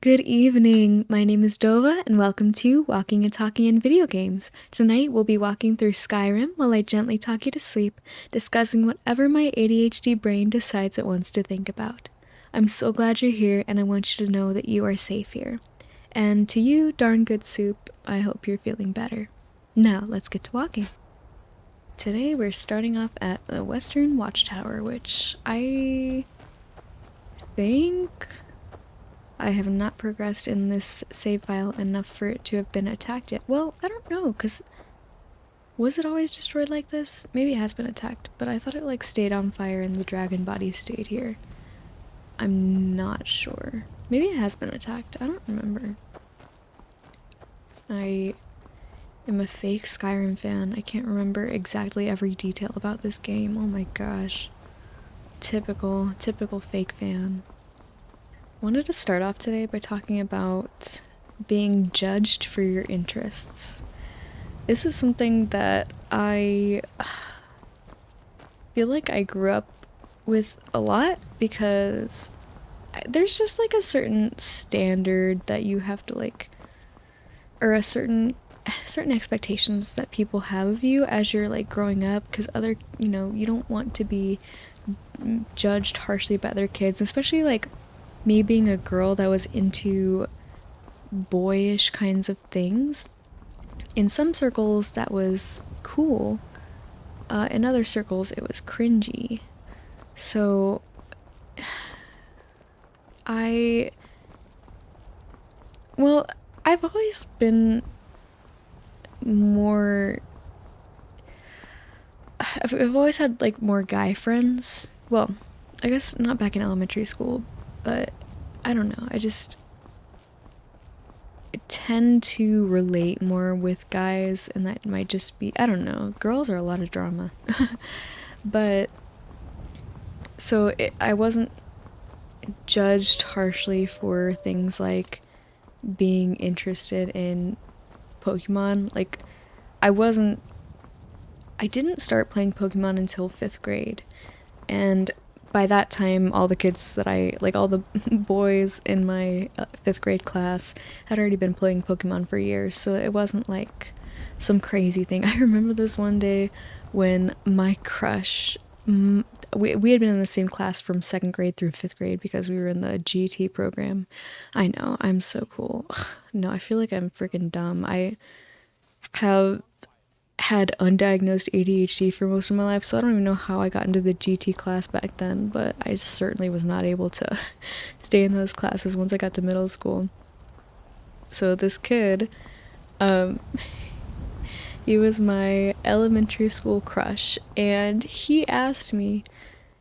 Good evening, my name is Dova and welcome to Walking and Talking in Video Games. Tonight we'll be walking through Skyrim while I gently talk you to sleep, discussing whatever my ADHD brain decides it wants to think about. I'm so glad you're here and I want you to know that you are safe here. And to you, darn good soup, I hope you're feeling better. Now let's get to walking. Today we're starting off at the Western Watchtower, which I think I have not progressed in this save file enough for it to have been attacked yet. Well, I don't know, because was it always destroyed like this? Maybe it has been attacked, but I thought it like stayed on fire and the dragon body stayed here. I'm not sure. Maybe it has been attacked. I don't remember. I am a fake Skyrim fan. I can't remember exactly every detail about this game. Oh my gosh. Typical fake fan. Wanted to start off today by talking about being judged for your interests. This is something that I feel like I grew up with a lot because there's just like a certain standard that you have to like, or a certain expectations that people have of you as you're like growing up, because you don't want to be judged harshly by other kids, especially like me being a girl that was into boyish kinds of things. In some circles that was cool, in other circles it was cringy. So I've always been more, I've always had like more guy friends. Well, I guess not back in elementary school, but I don't know, I tend to relate more with guys, and that might just be, I don't know, girls are a lot of drama. But, so I wasn't judged harshly for things like being interested in Pokemon. Like, I didn't start playing Pokemon until 5th grade, and by that time, all the kids that all the boys in my 5th grade class had already been playing Pokemon for years, so it wasn't like some crazy thing. I remember this one day when my crush, we had been in the same class from 2nd grade through 5th grade because we were in the GT program. I know, I'm so cool. No, I feel like I'm freaking dumb. I have had undiagnosed ADHD for most of my life, so I don't even know how I got into the GT class back then, but I certainly was not able to stay in those classes once I got to middle school. So this kid, he was my elementary school crush, and he asked me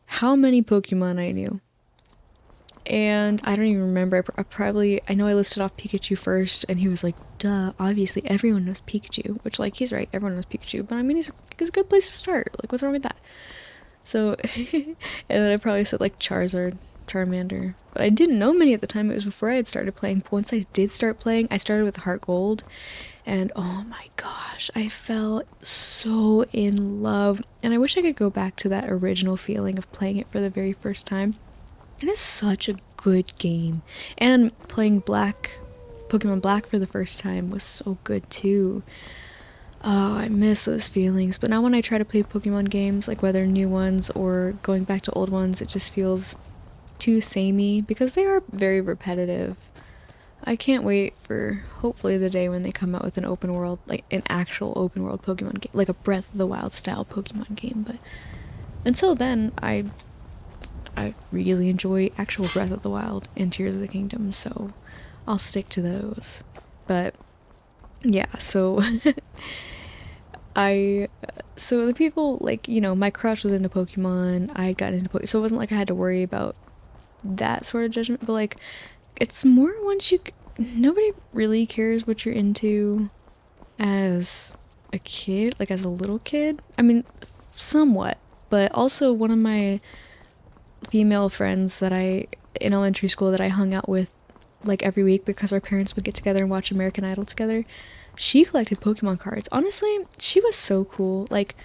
how many Pokemon I knew. And I don't even remember. I know I listed off Pikachu first, and he was like, duh, obviously everyone knows Pikachu, which, like, he's right, everyone knows Pikachu, but I mean, he's a good place to start. Like, what's wrong with that? So, and then I probably said, like, Charizard, Charmander, but I didn't know many at the time. It was before I had started playing. But once I did start playing, I started with Heart Gold, and oh my gosh, I fell so in love, and I wish I could go back to that original feeling of playing it for the very first time. It is such a good game. And playing Pokemon Black for the first time was so good too. Oh, I miss those feelings. But now when I try to play Pokemon games, like whether new ones or going back to old ones, it just feels too samey because they are very repetitive. I can't wait for hopefully the day when they come out with an open world, like an actual open world Pokemon game, like a Breath of the Wild style Pokemon game. But until then, I really enjoy actual Breath of the Wild and Tears of the Kingdom, so I'll stick to those. But yeah, so so the people, like, my crush was into Pokemon, I got into Pokemon, so it wasn't like I had to worry about that sort of judgment, but like, it's more once nobody really cares what you're into as a kid, like as a little kid. I mean, somewhat, but also one of my female friends in elementary school that I hung out with like every week because our parents would get together and watch American Idol together, she collected Pokemon cards. Honestly, she was so cool. Like,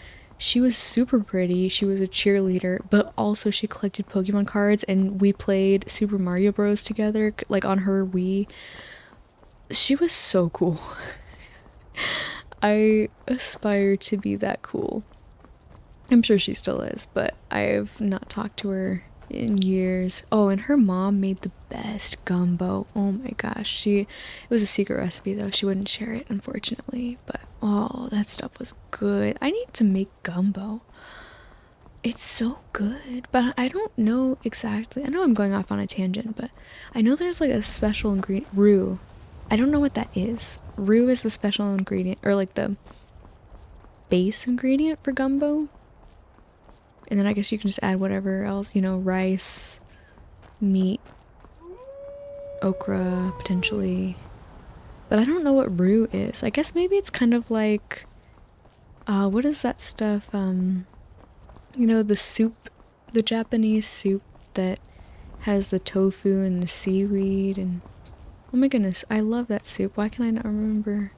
She was super pretty. She was a cheerleader, but also she collected Pokemon cards, and we played Super Mario Bros. Together, like on her Wii. She was so cool. I aspire to be that cool. I'm sure she still is, but I've not talked to her in years. Oh, and her mom made the best gumbo. Oh my gosh. It was a secret recipe though. She wouldn't share it, unfortunately. But oh, that stuff was good. I need to make gumbo. It's so good, but I don't know exactly. I know I'm going off on a tangent, but I know there's like a special ingredient, roux. I don't know what that is. Roux is the special ingredient, or like the base ingredient for gumbo. And then I guess you can just add whatever else, rice, meat, okra, potentially. But I don't know what roux is. I guess maybe it's kind of like, what is that stuff? The soup, the Japanese soup that has the tofu and the seaweed and oh my goodness, I love that soup. Why can I not remember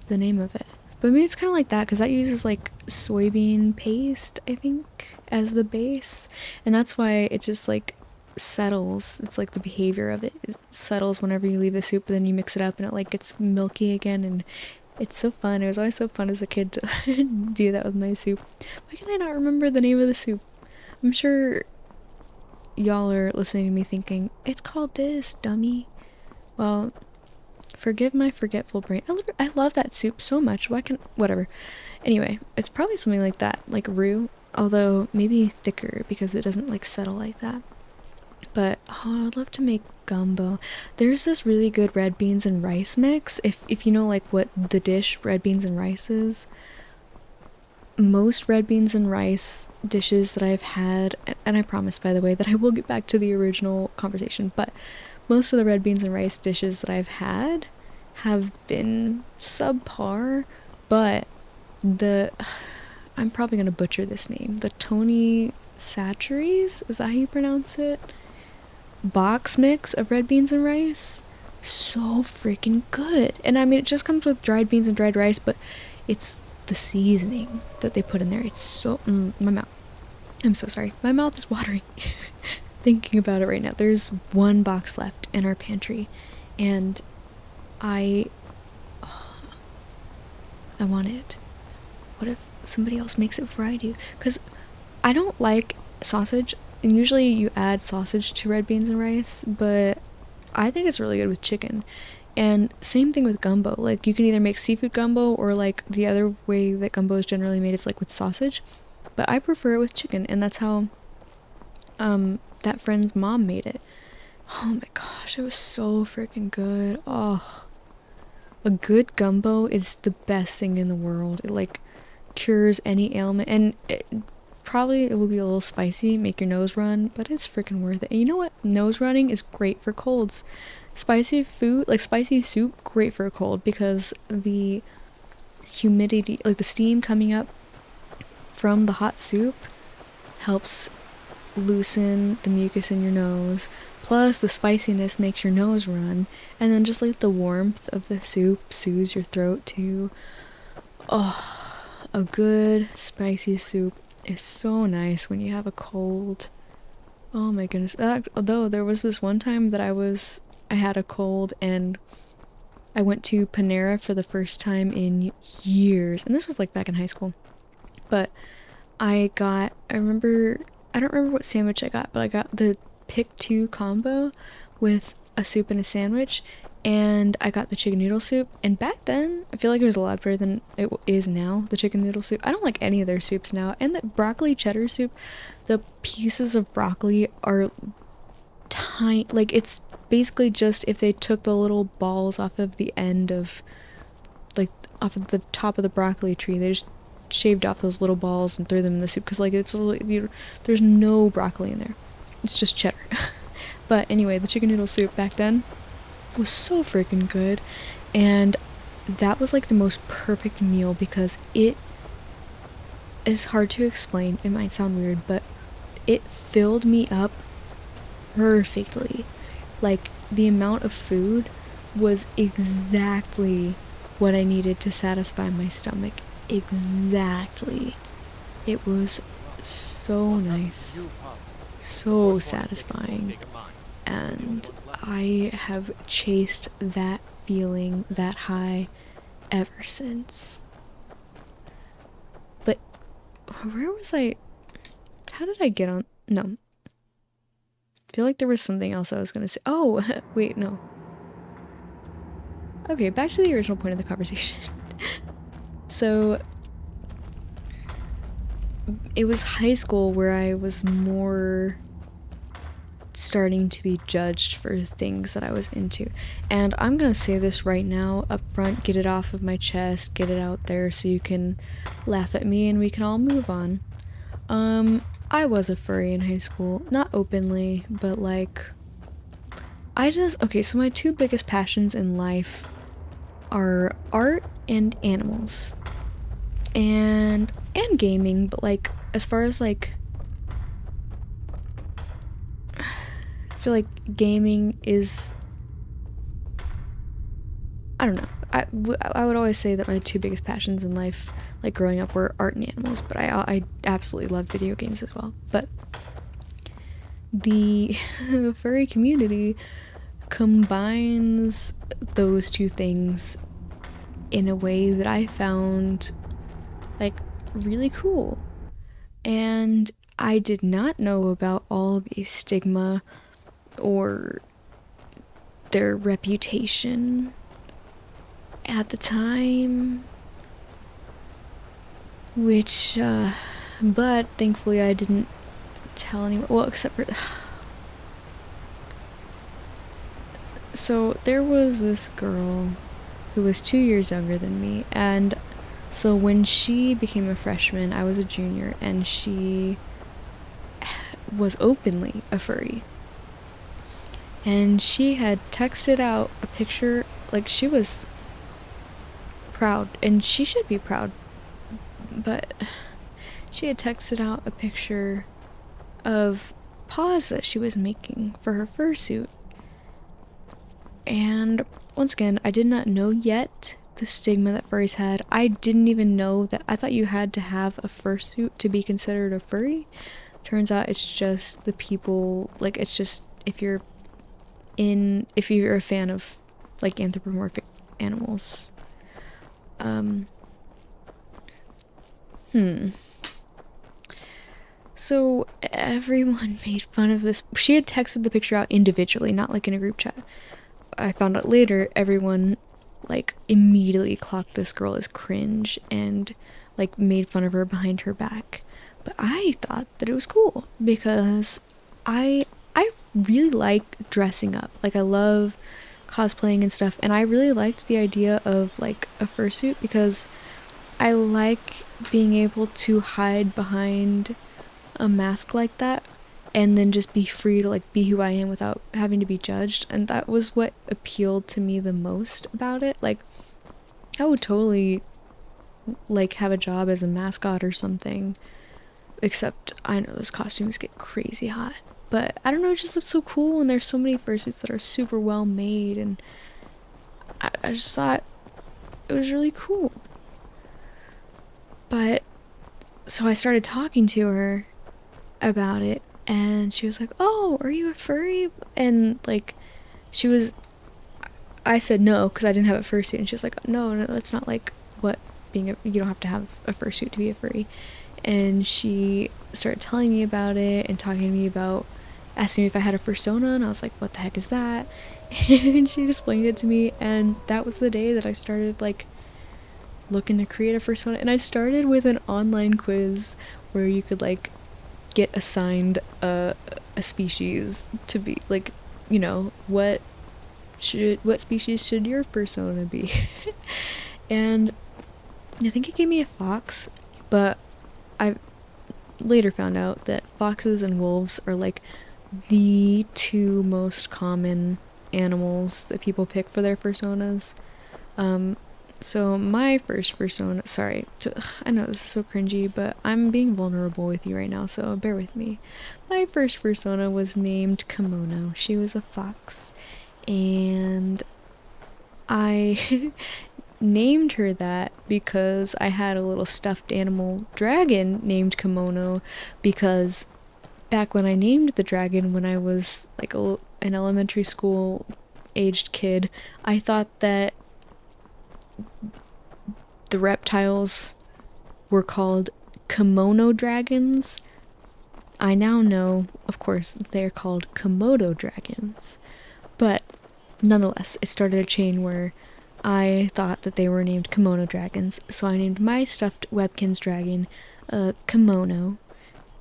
the name of it? But maybe it's kind of like that because that uses like soybean paste, I think, as the base. And that's why it just like settles. It's like the behavior of it. It settles whenever you leave the soup, but then you mix it up and it like gets milky again. And it's so fun. It was always so fun as a kid to do that with my soup. Why can I not remember the name of the soup? I'm sure y'all are listening to me thinking, it's called this, dummy. Well, forgive my forgetful brain. I love that soup so much. Whatever. Anyway, it's probably something like that, like roux, although maybe thicker because it doesn't like settle like that. But oh, I'd love to make gumbo. There's this really good red beans and rice mix. If you know like what the dish red beans and rice is. Most red beans and rice dishes that I've had, and I promise by the way that I will get back to the original conversation, but most of the red beans and rice dishes that I've had have been subpar, but I'm probably gonna butcher this name. The Tony Chachere's, is that how you pronounce it? Box mix of red beans and rice, so freaking good. And I mean, it just comes with dried beans and dried rice, but it's the seasoning that they put in there. It's so my mouth. I'm so sorry. My mouth is watering thinking about it right now. There's one box left in our pantry, and I want it. What if somebody else makes it before I do? Because I don't like sausage, and usually you add sausage to red beans and rice, but I think it's really good with chicken. And same thing with gumbo. Like, you can either make seafood gumbo, or like the other way that gumbo is generally made is like with sausage, but I prefer it with chicken, and that's how that friend's mom made it. Oh my gosh, it was so freaking good. Oh, a good gumbo is the best thing in the world. It like cures any ailment, and it will be a little spicy, make your nose run, but it's freaking worth it. And you know what? Nose running is great for colds. Spicy food, like spicy soup, great for a cold because the humidity, like the steam coming up from the hot soup, helps loosen the mucus in your nose. Plus, the spiciness makes your nose run, and then just like the warmth of the soup soothes your throat too. Oh, a good spicy soup is so nice when you have a cold. Oh my goodness. Although there was this one time that I had a cold and I went to Panera for the first time in years, and this was like back in high school. But I don't remember what sandwich I got, but I got the pick 2 combo with a soup and a sandwich, and I got the chicken noodle soup. And back then, I feel like it was a lot better than it is now, the chicken noodle soup. I don't like any of their soups now. And the broccoli cheddar soup, the pieces of broccoli are tiny. Like, it's basically just if they took the little balls off of the end of, like, off of the top of the broccoli tree, they just shaved off those little balls and threw them in the soup, because like there's no broccoli in there, it's just cheddar. But anyway, the chicken noodle soup back then was so freaking good, and that was like the most perfect meal because it is hard to explain. It might sound weird, but it filled me up perfectly. Like, the amount of food was exactly what I needed to satisfy my stomach. Exactly. It was so nice, so satisfying, and I have chased that feeling, that high, ever since. But where was I? How did I get on? No. I feel like there was something else I was gonna say. Oh, wait, no. Okay, back to the original point of the conversation. So, it was high school where I was more starting to be judged for things that I was into. And I'm gonna say this right now up front, get it off of my chest, get it out there so you can laugh at me and we can all move on. I was a furry in high school. Not openly, but like okay, so my two biggest passions in life are art and animals. And gaming, but like as far as like I feel like gaming is, I don't know. I would always say that my two biggest passions in life, like growing up, were art and animals, but I absolutely love video games as well. But the furry community combines those two things in a way that I found like really cool. And I did not know about all the stigma or their reputation at the time, which but thankfully I didn't tell anyone, well, except for so there was this girl who was 2 years younger than me, and so when she became a freshman, I was a junior, and she was openly a furry. And she had texted out a picture, like she was proud, and she should be proud, but she had texted out a picture of paws that she was making for her fursuit. And once again, I did not know yet the stigma that furries had. I didn't even know that. I thought you had to have a fursuit to be considered a furry. Turns out it's just the people, like it's just if you're a fan of like anthropomorphic animals. So everyone made fun of this. She had texted the picture out individually, not like in a group chat. I found out later everyone like immediately clocked this girl as cringe and like made fun of her behind her back. But I thought that it was cool because I really like dressing up. Like I love cosplaying and stuff, and I really liked the idea of like a fursuit because I like being able to hide behind a mask like that and then just be free to like be who I am without having to be judged. And that was what appealed to me the most about it. Like I would totally like have a job as a mascot or something, except I know those costumes get crazy hot. But I don't know, it just looks so cool, and there's so many fursuits that are super well made, and I just thought it was really cool. But so I started talking to her about it, and she was like, "Oh, are you a furry?" And like I said no because I didn't have a fursuit, and she was like, no, that's not like what you don't have to have a fursuit to be a furry. And she started telling me about it and talking to me about asking me if I had a fursona, and I was like, what the heck is that? And she explained it to me, and that was the day that I started like looking to create a fursona. And I started with an online quiz where you could like get assigned a species to be like, you know, what species should your fursona be? And I think it gave me a fox, but I later found out that foxes and wolves are like the two most common animals that people pick for their fursonas. So my first fursona, I know this is so cringy, but I'm being vulnerable with you right now, so bear with me. My first fursona was named Kimono. She was a fox, and I named her that because I had a little stuffed animal dragon named Kimono, because back when I named the dragon when I was like an elementary school aged kid, I thought that the reptiles were called kimono dragons. I now know, of course, they're called Komodo dragons. But nonetheless, it started a chain where I thought that they were named kimono dragons, so I named my stuffed Webkinz dragon Kimono.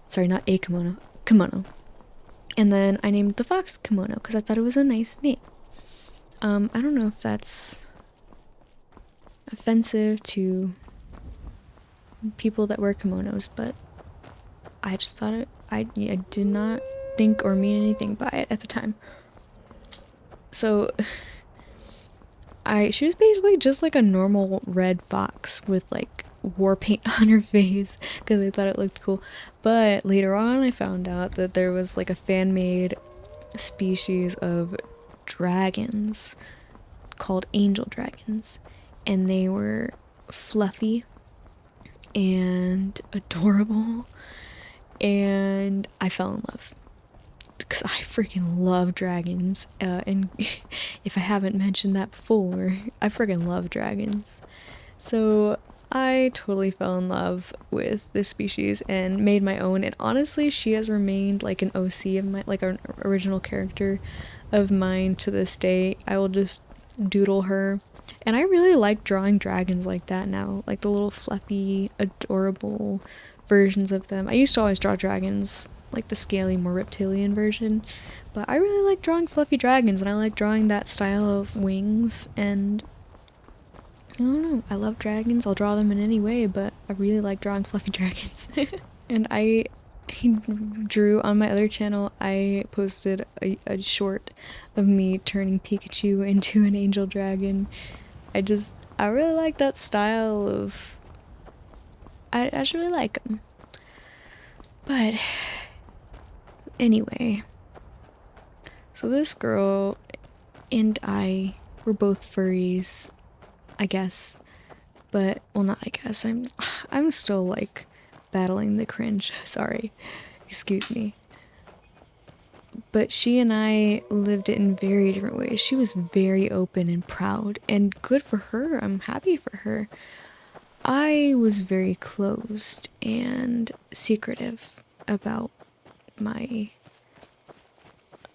Sorry, not a kimono, Kimono. And then I named the fox Kimono because I thought it was a nice name. I don't know if that's offensive to people that wear kimonos, but I just thought I did not think or mean anything by it at the time. So she was basically just like a normal red fox with like war paint on her face because I thought it looked cool. But later on I found out that there was like a fan-made species of dragons called angel dragons, and they were fluffy and adorable, and I fell in love because I freaking love dragons. And if I haven't mentioned that before, I freaking love dragons. So I totally fell in love with this species and made my own. And honestly, she has remained like an OC of my, like an original character of mine to this day. I will just doodle her. And I really like drawing dragons like that now, like the little fluffy, adorable versions of them. I used to always draw dragons like the scaly, more reptilian version, but I really like drawing fluffy dragons, and I like drawing that style of wings, and I don't know, I love dragons. I'll draw them in any way, but I really like drawing fluffy dragons. And I drew on my other channel, I posted a short of me turning Pikachu into an angel dragon. I really like that style of, I just really like them. But anyway, so this girl and I were both furries, I guess. But, well, not I guess, I'm still like battling the cringe. Sorry, excuse me. But she and I lived it in very different ways. She was very open and proud, and good for her. I'm happy for her. I was very closed and secretive about my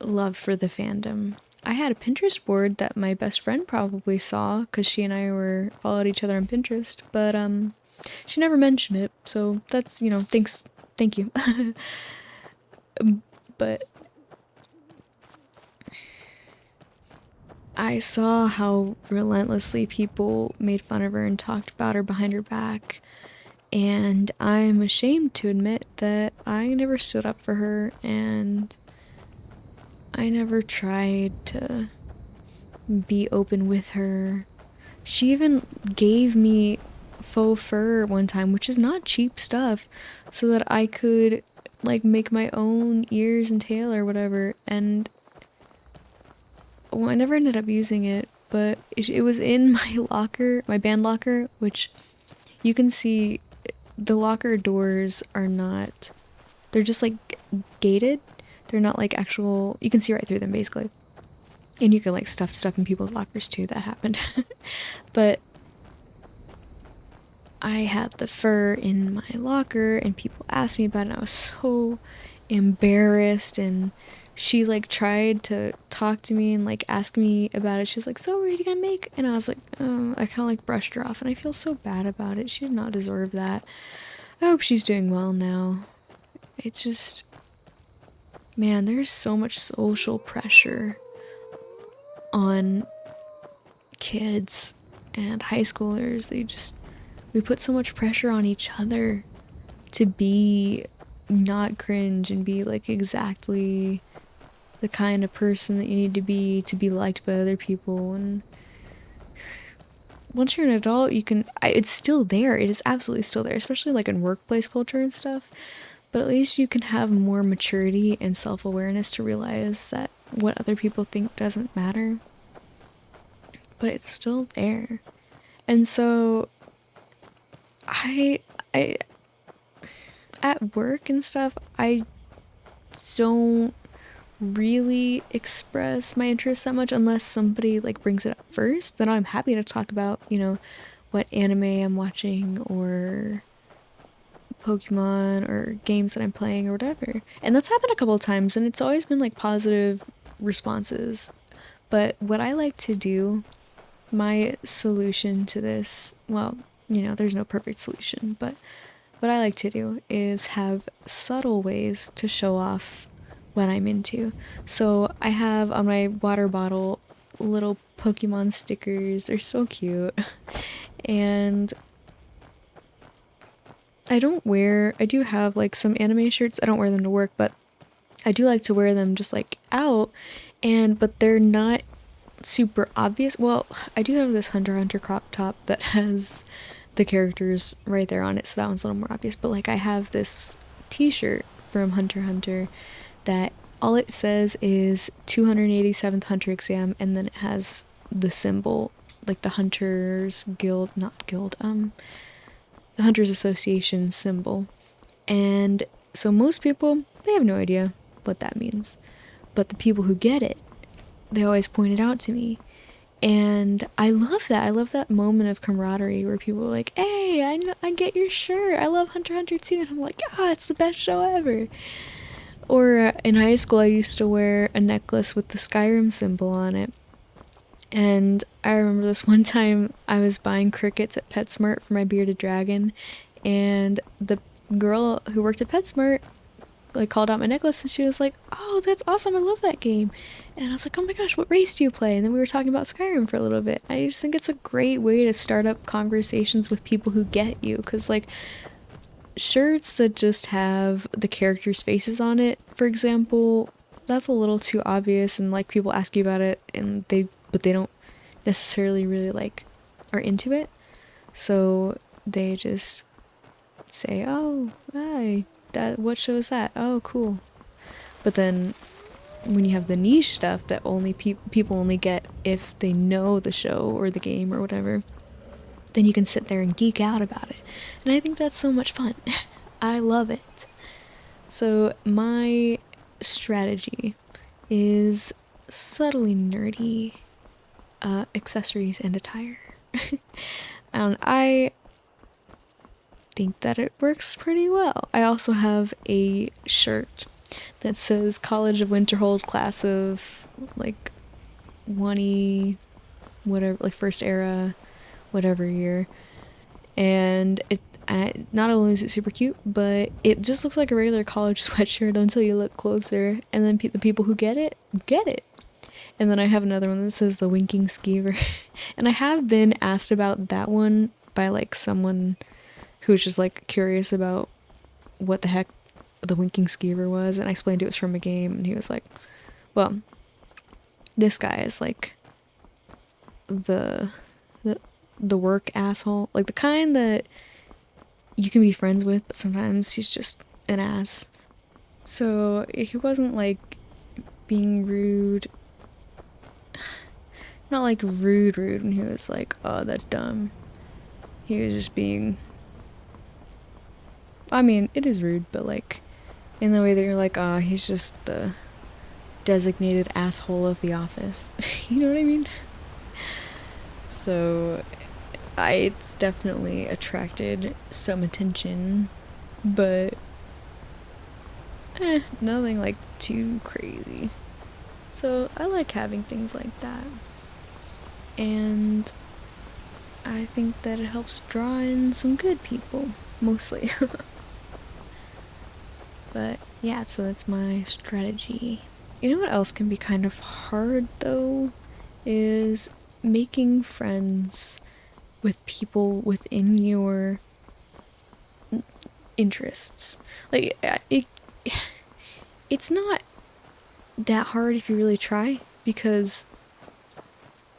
love for the fandom. I had a Pinterest board that my best friend probably saw because she and I were followed each other on Pinterest, but she never mentioned it, so that's, thank you. But I saw how relentlessly people made fun of her and talked about her behind her back, and I'm ashamed to admit that I never stood up for her, and I never tried to be open with her. She even gave me faux fur one time, which is not cheap stuff, so that I could like make my own ears and tail or whatever. And well, I never ended up using it, but it was in my locker, my band locker, which you can see the locker doors are not, they're just like gated. They're not like actual, you can see right through them basically. And you can like stuff stuff in people's lockers too, that happened. But I had the fur in my locker and people asked me about it, and I was so embarrassed, and she like tried to talk to me and like ask me about it. She was like, "So what are you gonna make?" And I was like, "Oh," I kind of like brushed her off, and I feel so bad about it. She did not deserve that. I hope she's doing well now. It's just, man, there's so much social pressure on kids and high schoolers. We put so much pressure on each other to be not cringe and be like exactly the kind of person that you need to be liked by other people. And once you're an adult, it's still there. It is absolutely still there, especially like in workplace culture and stuff. But at least you can have more maturity and self-awareness to realize that what other people think doesn't matter. But it's still there. And so I I at work and stuff, I don't really express my interest that much unless somebody like brings it up first. Then I'm happy to talk about, what anime I'm watching or Pokemon or games that I'm playing or whatever. And that's happened a couple of times and it's always been like positive responses. But what I like to do, my solution to this, well, there's no perfect solution, but what I like to do is have subtle ways to show off what I'm into. So I have on my water bottle little Pokemon stickers. They're so cute. And I do have like some anime shirts. I don't wear them to work, but I do like to wear them just like out. But they're not super obvious. Well, I do have this Hunter x Hunter crop top that has the characters right there on it, so that one's a little more obvious. But like I have this t-shirt from Hunter x Hunter that all it says is 287th Hunter exam, and then it has the symbol, like the Hunters Guild, not Guild, the Hunters Association symbol. And so most people, they have no idea what that means. But the people who get it, they always point it out to me. And I love that. I love that moment of camaraderie where people are like, hey, I get your shirt. I love Hunter x Hunter too. And I'm like, it's the best show ever. Or in high school, I used to wear a necklace with the Skyrim symbol on it. And I remember this one time I was buying crickets at PetSmart for my bearded dragon. And the girl who worked at PetSmart like called out my necklace and she was like, oh, that's awesome, I love that game. And I was like, oh my gosh, what race do you play? And then we were talking about Skyrim for a little bit. I just think it's a great way to start up conversations with people who get you, because like shirts that just have the characters' faces on it, for example, that's a little too obvious, and like people ask you about it and they don't necessarily really like are into it, so they just say, oh, hi, what show is that? Oh, cool. But then when you have the niche stuff that only people only get if they know the show or the game or whatever, then you can sit there and geek out about it. And I think that's so much fun. I love it. So my strategy is subtly nerdy accessories and attire. And I think that it works pretty well. I also have a shirt that says College of Winterhold class of like 1E whatever, like first era whatever year. And not only is it super cute, but it just looks like a regular college sweatshirt until you look closer, and then the people who get it get it. And then I have another one that says the Winking Skeever. And I have been asked about that one by like someone who's just like curious about what the heck the Winking Skeever was, and I explained it was from a game, and he was like, well, this guy is like the work asshole, like the kind that you can be friends with, but sometimes he's just an ass. So he wasn't like being rude, not like rude, and he was like, oh, that's dumb. He was just being, I mean, it is rude, but like in the way that you're like, he's just the designated asshole of the office. You know what I mean? So it's definitely attracted some attention, but nothing like too crazy. So I like having things like that. And I think that it helps draw in some good people, mostly. But yeah, so that's my strategy. You know what else can be kind of hard though? Is making friends with people within your interests. Like, it's not that hard if you really try, because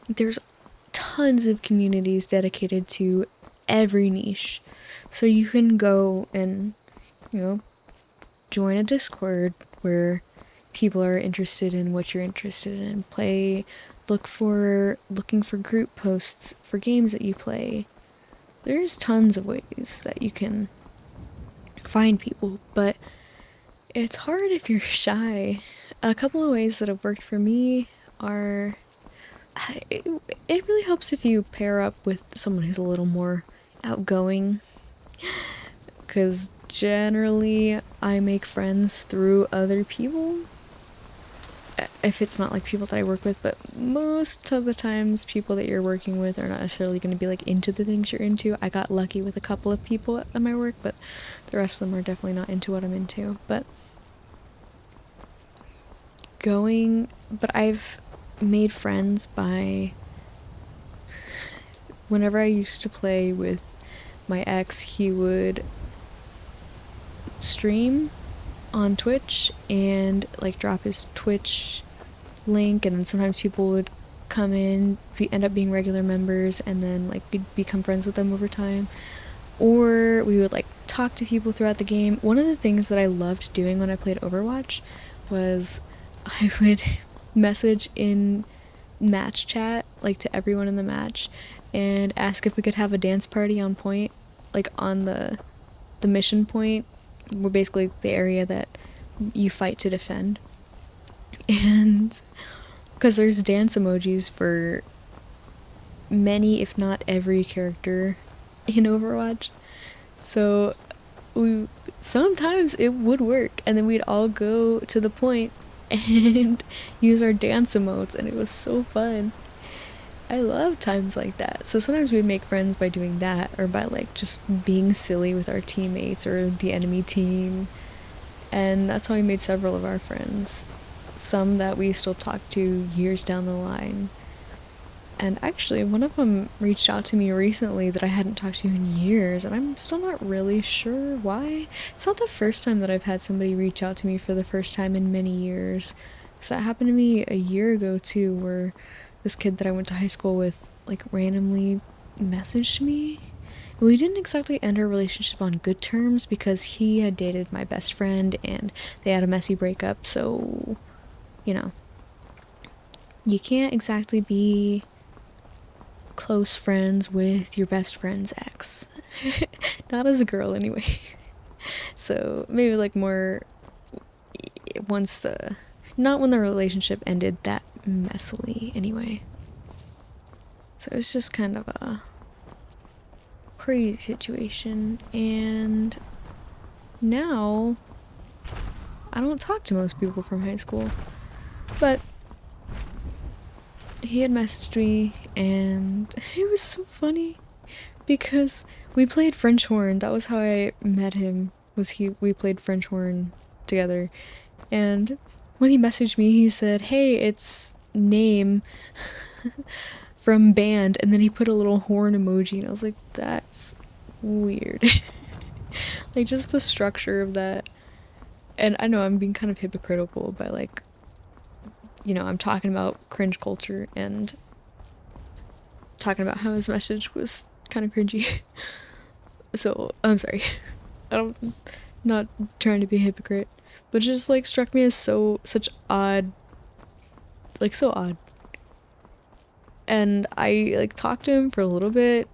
there's tons of communities dedicated to every niche. So you can go and, join a Discord where people are interested in what you're interested in, play looking for group posts for games that you play. There's tons of ways that you can find people, but it's hard if you're shy. A couple of ways that have worked for me are it really helps if you pair up with someone who's a little more outgoing, because generally I make friends through other people. If it's not like people that I work with, but most of the times people that you're working with are not necessarily going to be like into the things you're into. I got lucky with a couple of people at my work, but the rest of them are definitely not into what I'm into. But I've made friends by, whenever I used to play with my ex, he would stream on Twitch and like drop his Twitch link, and then sometimes people would come in, end up being regular members, and then like we'd become friends with them over time. Or we would like talk to people throughout the game. One of the things that I loved doing when I played Overwatch was I would message in match chat, like to everyone in the match, and ask if we could have a dance party on point, like on the mission point, where basically the area that you fight to defend. And because there's dance emojis for many, if not every character in Overwatch, so sometimes it would work, and then we'd all go to the point and use our dance emotes, and it was so fun. I love times like that. So sometimes we'd make friends by doing that, or by like just being silly with our teammates or the enemy team. And that's how we made several of our friends. Some that we still talk to years down the line. And actually, one of them reached out to me recently that I hadn't talked to in years, and I'm still not really sure why. It's not the first time that I've had somebody reach out to me for the first time in many years. So that happened to me a year ago too, where this kid that I went to high school with like randomly messaged me. And we didn't exactly end our relationship on good terms because he had dated my best friend and they had a messy breakup, so you know, you can't exactly be close friends with your best friend's ex. Not as a girl anyway. So maybe like more not when the relationship ended that messily anyway. So it was just kind of a crazy situation, and now I don't talk to most people from high school, but he had messaged me, and it was so funny because we played French horn. That was how I met him. We played French horn together, and when he messaged me, he said, "Hey, it's name from band," and then he put a little horn emoji, and I was like, that's weird. Like, just the structure of that. And I know I'm being kind of hypocritical by like, you know, I'm talking about cringe culture and talking about how his message was kind of cringy. So I'm sorry. I'm not trying to be a hypocrite, but it just like struck me as such odd, like so odd. And I like talked to him for a little bit,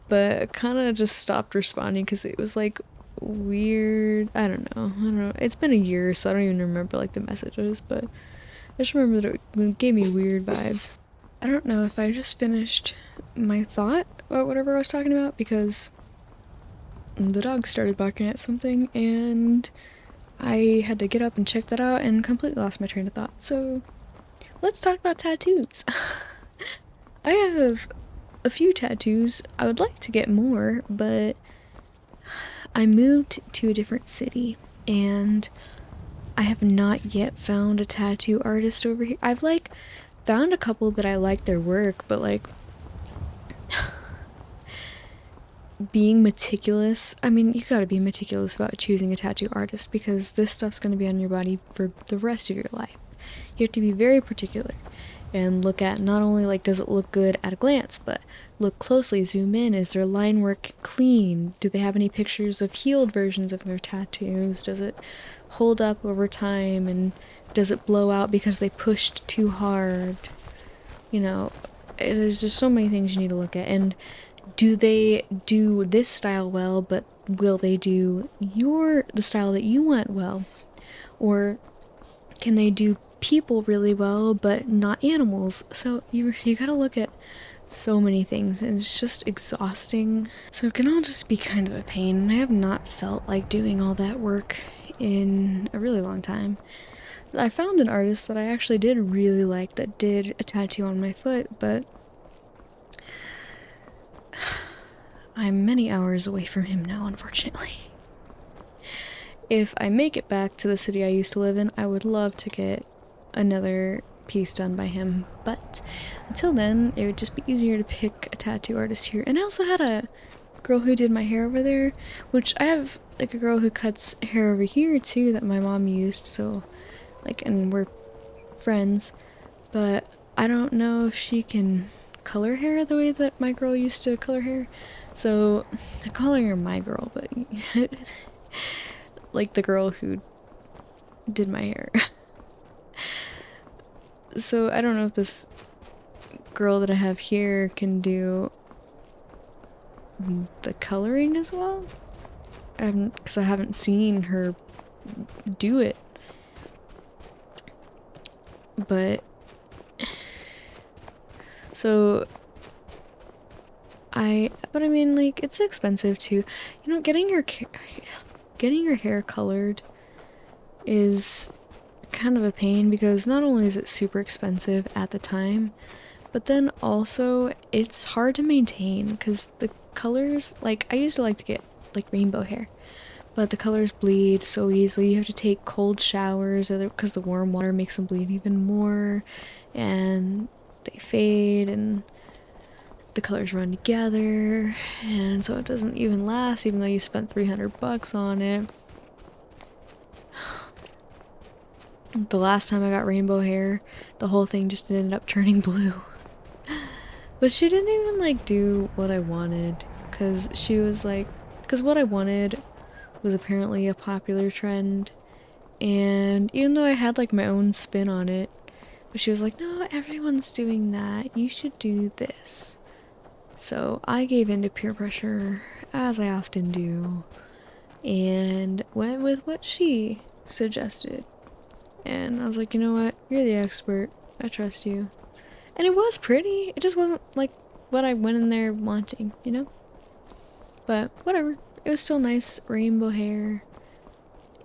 but kind of just stopped responding because it was like weird. I don't know. It's been a year, so I don't even remember like the messages, but I just remember that it gave me weird vibes. I don't know if I just finished my thought about whatever I was talking about, because the dog started barking at something and I had to get up and check that out and completely lost my train of thought. So let's talk about tattoos. I have a few tattoos. I would like to get more, but I moved to a different city and I have not yet found a tattoo artist over here. I've like found a couple that I like their work, but like being meticulous, I mean, you gotta be meticulous about choosing a tattoo artist because this stuff's gonna be on your body for the rest of your life. You have to be very particular and look at not only like does it look good at a glance, but look closely, zoom in, is their line work clean? Do they have any pictures of healed versions of their tattoos? Does it hold up over time, and does it blow out because they pushed too hard? You know, there's just so many things you need to look at. And do they do this style well, but will they do the style that you want well? Or can they do people really well, but not animals? So you gotta look at so many things, and it's just exhausting. So it can all just be kind of a pain, and I have not felt like doing all that work in a really long time. I found an artist that I actually did really like that did a tattoo on my foot, but I'm many hours away from him now, unfortunately. If I make it back to the city I used to live in, I would love to get another piece done by him, but until then, it would just be easier to pick a tattoo artist here. And I also had a girl who did my hair over there, which I have like a girl who cuts hair over here too that my mom used, so like, and we're friends, but I don't know if she can color hair the way that my girl used to color hair. So I'm calling her my girl, but like the girl who did my hair. So I don't know if this girl that I have here can do the coloring as well. Because I haven't seen her do it. But so but I mean, like, it's expensive too. You know, getting your hair colored is kind of a pain, because not only is it super expensive at the time, but then also it's hard to maintain, because the colors, like, I used to like to get like rainbow hair, but the colors bleed so easily. You have to take cold showers because the warm water makes them bleed even more, and they fade and the colors run together, and so it doesn't even last even though you spent $300 on it. The last time I got rainbow hair, the whole thing just ended up turning blue. But she didn't even like do what I wanted, because she was like, because what I wanted was apparently a popular trend, and even though I had like my own spin on it, but she was like, no, everyone's doing that, you should do this. So I gave in to peer pressure, as I often do, and went with what she suggested. And I was like, you know what? You're the expert. I trust you. And it was pretty. It just wasn't like what I went in there wanting, you know? But whatever. It was still nice rainbow hair.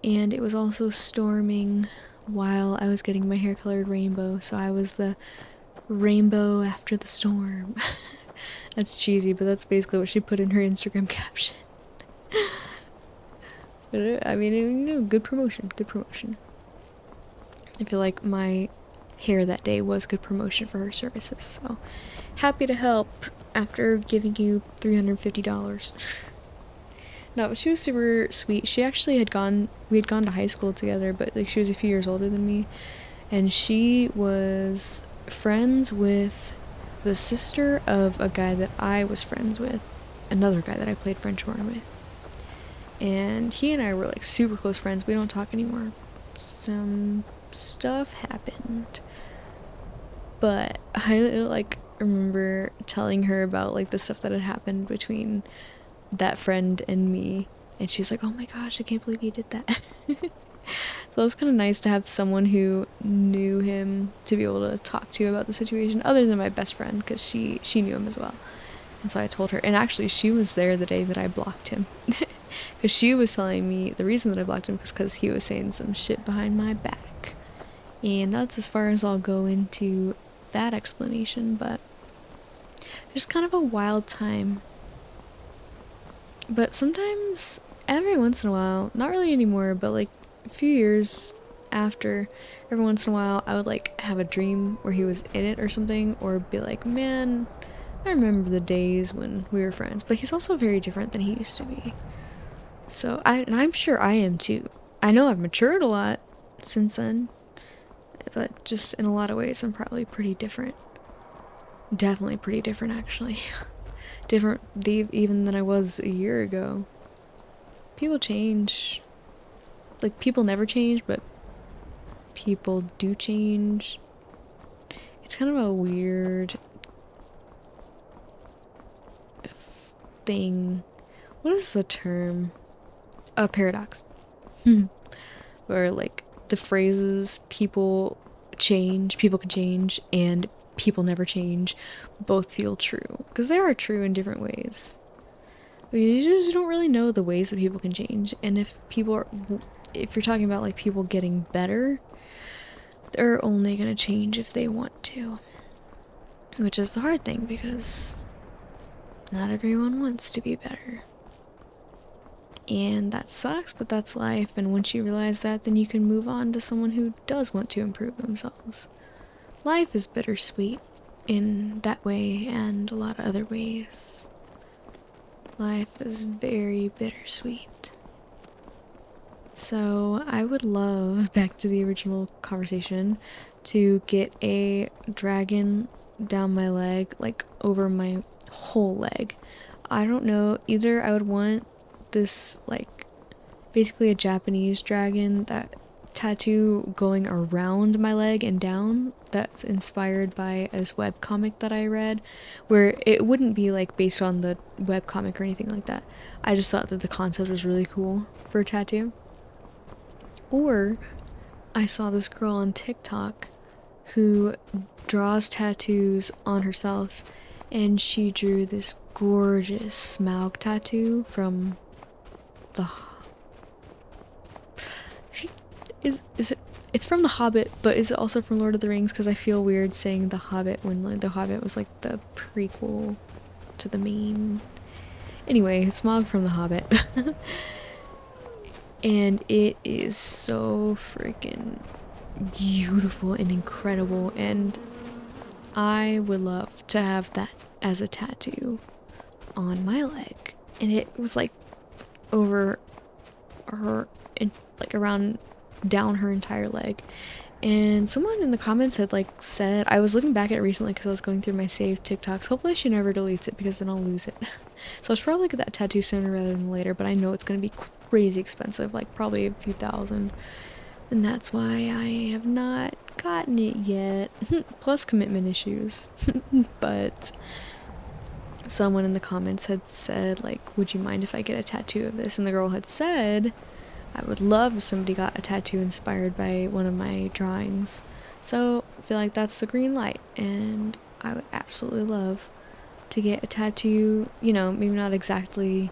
And it was also storming while I was getting my hair colored rainbow. So I was the rainbow after the storm. That's cheesy, but that's basically what she put in her Instagram caption. I mean, you know, good promotion. Good promotion. I feel like my hair that day was good promotion for her services, so happy to help after giving you $350. No, but she was super sweet. She actually we had gone to high school together, but like she was a few years older than me, and she was friends with the sister of a guy that I was friends with, another guy that I played French horn with. And he and I were like super close friends. We don't talk anymore. Some stuff happened, but I like remember telling her about like the stuff that had happened between that friend and me, and she's like, oh my gosh, I can't believe you did that. So it was kind of nice to have someone who knew him to be able to talk to about the situation, other than my best friend, because she knew him as well. And so I told her, and actually she was there the day that I blocked him. Because she was telling me the reason that I blocked him was because he was saying some shit behind my back. And that's as far as I'll go into that explanation, but just kind of a wild time. But sometimes, every once in a while, not really anymore, but like a few years after, every once in a while, I would like have a dream where he was in it or something, or be like, man, I remember the days when we were friends. But he's also very different than he used to be. So, I'm sure I am too. I know I've matured a lot since then, but just in a lot of ways, I'm probably pretty different. Definitely pretty different, actually. Different even than I was a year ago. People change. Like, people never change, but people do change. it's kind of a weird thing. What is the term? A paradox. Where like the phrases people can change, and people never change, both feel true. Because they are true in different ways. But you just don't really know the ways that people can change. And if you're talking about like people getting better, they're only gonna change if they want to. Which is the hard thing, because not everyone wants to be better. And that sucks, but that's life. And once you realize that, then you can move on to someone who does want to improve themselves. Life is bittersweet in that way and a lot of other ways. Life is very bittersweet. So I would love, back to the original conversation, to get a dragon down my leg, like over my whole leg. I don't know, either I would want this, like, basically a Japanese dragon, that tattoo going around my leg and down, that's inspired by this webcomic that I read, where it wouldn't be like based on the webcomic or anything like that. I just thought that the concept was really cool for a tattoo. Or I saw this girl on TikTok who draws tattoos on herself, and she drew this gorgeous Smaug tattoo from the it's from The Hobbit, but is it also from Lord of the Rings? Because I feel weird saying The Hobbit when like, The Hobbit was like the prequel to the main. Anyway, Smaug from The Hobbit. And it is so freaking beautiful and incredible, and I would love to have that as a tattoo on my leg. And it was like over her, like around down her entire leg. And someone in the comments had like said, I was looking back at it recently because I was going through my saved TikToks. Hopefully she never deletes it, because then I'll lose it. So I should probably get that tattoo sooner rather than later, but I know it's going to be crazy expensive, like probably a few thousand. And that's why I have not gotten it yet. Plus commitment issues. But someone in the comments had said, like, would you mind if I get a tattoo of this? And the girl had said, I would love if somebody got a tattoo inspired by one of my drawings. So I feel like that's the green light, and I would absolutely love to get a tattoo, you know, maybe not exactly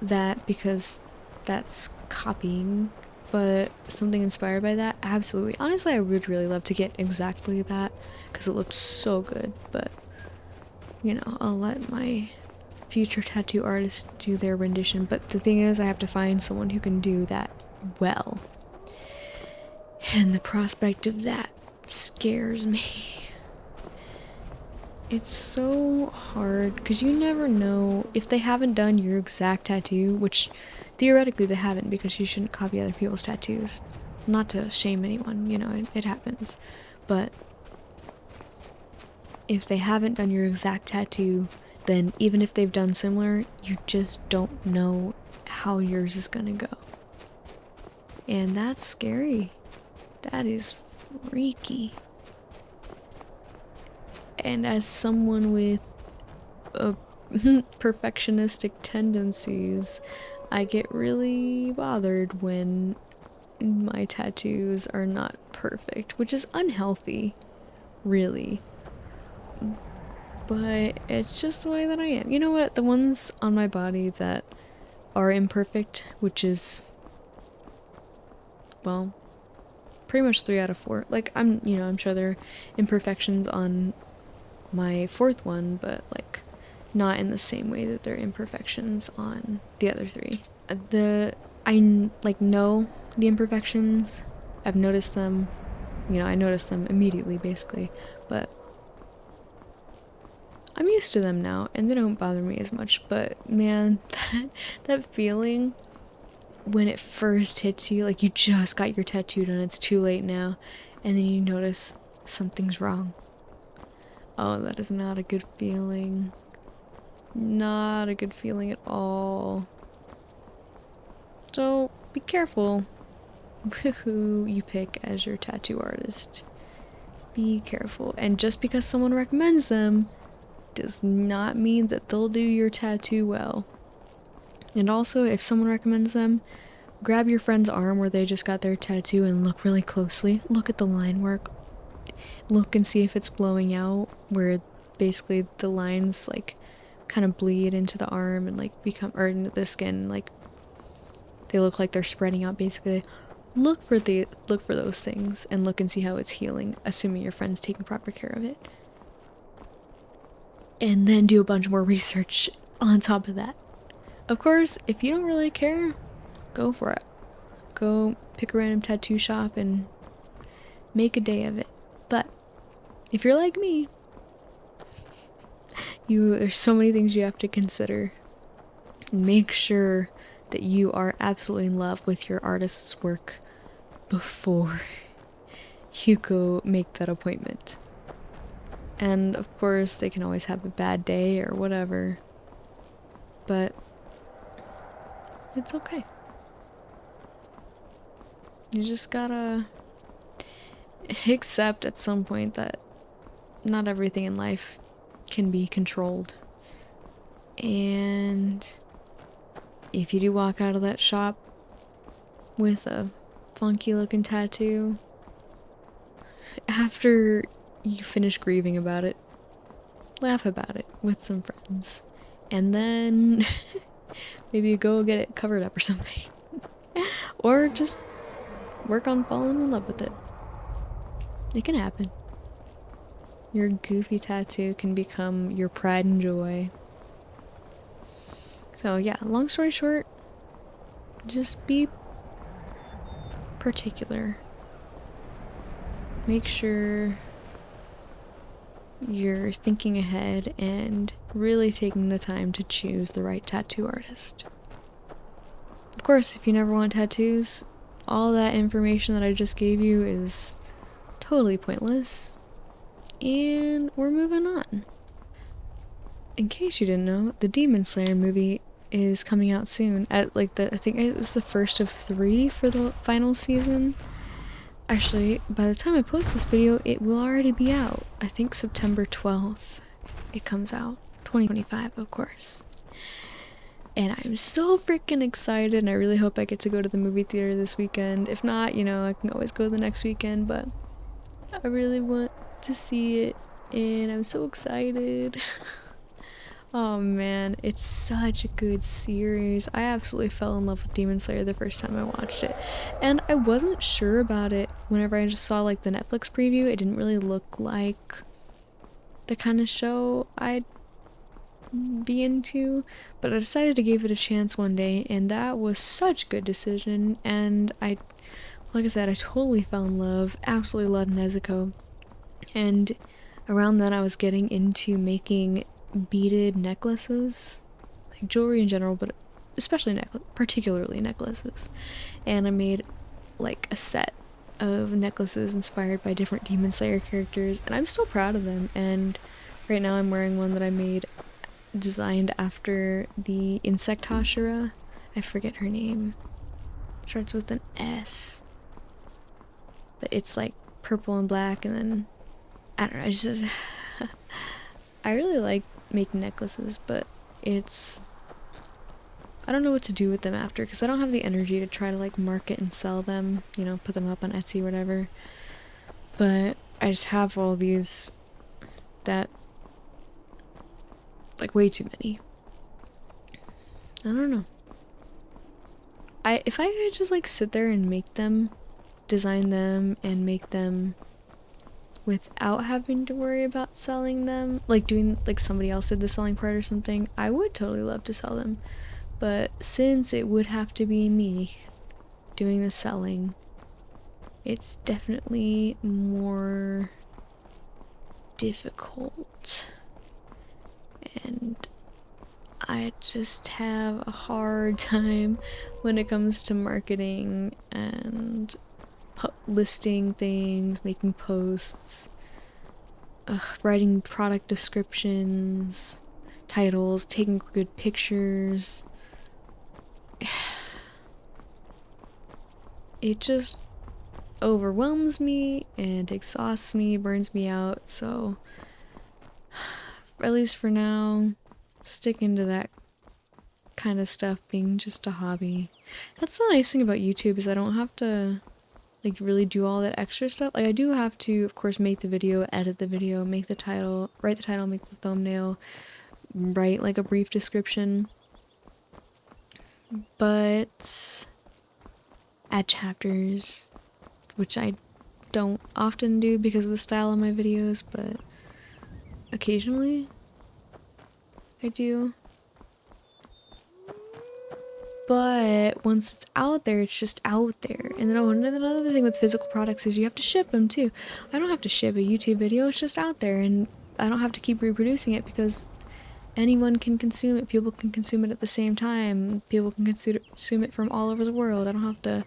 that, because that's copying, but something inspired by that, absolutely. Honestly, I would really love to get exactly that, because it looked so good. But you know, I'll let my future tattoo artists do their rendition. But the thing is, I have to find someone who can do that well, and the prospect of that scares me. It's so hard, because you never know if they haven't done your exact tattoo, which theoretically they haven't, because you shouldn't copy other people's tattoos. Not to shame anyone, you know, it happens. But if they haven't done your exact tattoo, then even if they've done similar, you just don't know how yours is gonna go. And that's scary. That is freaky. And as someone with perfectionistic tendencies, I get really bothered when my tattoos are not perfect, which is unhealthy, really. But it's just the way that I am. You know what? The ones on my body that are imperfect, which is, well, pretty much 3 out of 4. Like, I'm sure there are imperfections on my 4th one, but like not in the same way that there are imperfections on the other 3. I like know the imperfections. I've noticed them. You know, I noticed them immediately, basically, but I'm used to them now, and they don't bother me as much. But man, that feeling when it first hits you, like you just got your tattoo done, it's too late now, and then you notice something's wrong. Oh, that is not a good feeling. Not a good feeling at all. So be careful who you pick as your tattoo artist. be careful. And just because someone recommends them does not mean that they'll do your tattoo well. And also, if someone recommends them, grab your friend's arm where they just got their tattoo and look really closely. Look at the line work. Look and see if it's blowing out, where basically the lines like kind of bleed into the arm and like become, or into the skin, like they look like they're spreading out basically. Look for those things and look and see how it's healing, assuming your friend's taking proper care of it. And then do a bunch more research on top of that. Of course, if you don't really care, go for it. Go pick a random tattoo shop and make a day of it. But if you're like me, there's so many things you have to consider. Make sure that you are absolutely in love with your artist's work before you go make that appointment. And of course, they can always have a bad day or whatever, but it's okay. You just gotta accept at some point that not everything in life can be controlled. And if you do walk out of that shop with a funky looking tattoo, after you finish grieving about it, laugh about it with some friends. And then maybe you go get it covered up or something. Or just work on falling in love with it. It can happen. Your goofy tattoo can become your pride and joy. So yeah, long story short, just be particular. Make sure you're thinking ahead and really taking the time to choose the right tattoo artist. Of course, if you never want tattoos, all that information that I just gave you is totally pointless. And we're moving on. In case you didn't know, the Demon Slayer movie is coming out soon. I think it was the first of 3 for the final season. Actually, by the time I post this video, it will already be out. I think September 12th it comes out. 2025, of course. And I'm so freaking excited, and I really hope I get to go to the movie theater this weekend. If not, I can always go the next weekend, but I really want to see it, and I'm so excited. Oh man, it's such a good series. I absolutely fell in love with Demon Slayer the first time I watched it. And I wasn't sure about it whenever I just saw like the Netflix preview. It didn't really look like the kind of show I'd be into, but I decided to give it a chance one day, and that was such a good decision. And like I said, I totally fell in love, absolutely loved Nezuko. And around then I was getting into making beaded necklaces, like jewelry in general, but especially particularly necklaces. And I made like a set of necklaces inspired by different Demon Slayer characters, and I'm still proud of them. And right now I'm wearing one that I made designed after the insect Hashira. I forget her name. It starts with an S, but it's like purple and black, and then I don't know, I really like making necklaces, but I don't know what to do with them after, because I don't have the energy to try to like market and sell them, put them up on Etsy or whatever. But I just have all these that, like, way too many. I don't know. If I could just like sit there and make them, design them, and make them without having to worry about selling them, like doing like somebody else did the selling part or something, I would totally love to sell them. But since it would have to be me doing the selling, it's definitely more difficult, and I just have a hard time when it comes to marketing and listing things, making posts, writing product descriptions, titles, taking good pictures. It just overwhelms me and exhausts me, burns me out, so at least for now, sticking to that kind of stuff being just a hobby. That's the nice thing about YouTube is I don't have to like really do all that extra stuff. Like I do have to, of course, make the video, edit the video, make the title, write the title, make the thumbnail, write like a brief description, but add chapters, which I don't often do because of the style of my videos, but occasionally I do. But once it's out there, it's just out there. And then another thing with physical products is you have to ship them too. I don't have to ship a YouTube video, it's just out there, and I don't have to keep reproducing it because anyone can consume it. People can consume it at the same time. People can consume it from all over the world. I don't have to